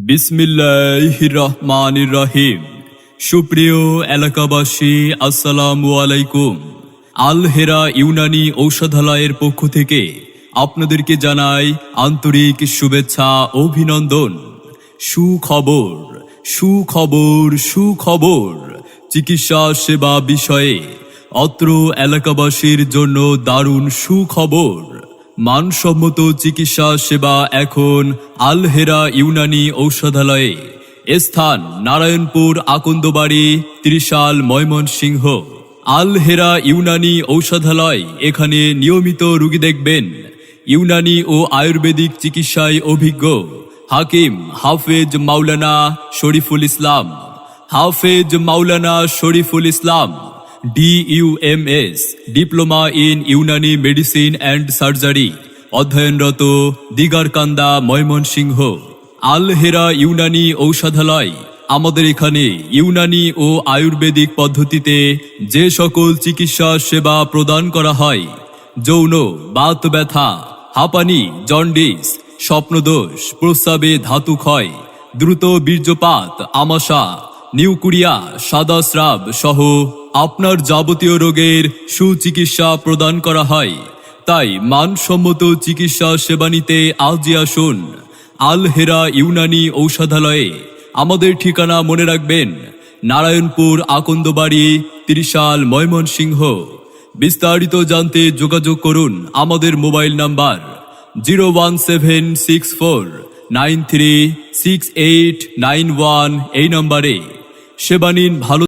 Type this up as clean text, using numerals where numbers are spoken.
বিসমিল্লাহির রহমানির রহিম। সুপ্রিয় এলাকাবাসী, আসসালামু আলাইকুম। আল হেরা ইউনানি ঔষধালয়ের পক্ষ থেকে আপনাদেরকে জানাই আন্তরিক শুভেচ্ছা, অভিনন্দন। সুখবর, সুখবর, সুখবর। চিকিৎসা সেবা বিষয়ে অত্র এলাকাবাসীর জন্য দারুণ সুখবর। মানসম্মত চিকিৎসা সেবা এখন আল হেরা ইউনানি ঔষধালয়ে। স্থান নারায়ণপুর আকন্দবাড়ি, ত্রিশাল, ময়মনসিংহ। আল হেরা ইউনানি ঔষধালয় এখানে নিয়মিত রোগী দেখবেন। ইউনানি ও আয়ুর্বেদিক চিকিৎসায় অভিজ্ঞ হাকিম হাফেজ মাওলানা শরীফুল ইসলাম। হাফেজ মাওলানা Shariful Islam DUMS, diploma in Unani medicine and surgery, অধ্যয়নরত, দিগারকান্দা, ময়মনসিংহ। আল হেরা ইউনানি ঔষধালয়। আমাদের এখানে ইউনানি ও আয়ুর্বেদিক পদ্ধতিতে যে সকল চিকিৎসা সেবা প্রদান করা হয়, যৌন, বাত ব্যথা, হাঁপানি, জন্ডিস, স্বপ্নদোষ, প্রস্রাবে ধাতু ক্ষয়, দ্রুত বীর্যপাত, আমাশা, নিউকুরিয়া, সাদা স্রাব সহ আপনার যাবতীয় রোগের সুচিকিৎসা প্রদান করা হয়। তাই মানসম্মত চিকিৎসা সেবা নিতে আজই আসুন আল হেরা ইউনানি ঔষধালয়ে। আমাদের ঠিকানা মনে রাখবেন, নারায়ণপুর আকন্দবাড়ি, ত্রিশাল, ময়মনসিংহ। বিস্তারিত জানতে যোগাযোগ করুন আমাদের মোবাইল নাম্বার 01764936891 এই নম্বরে। সেবা নিন, ভালো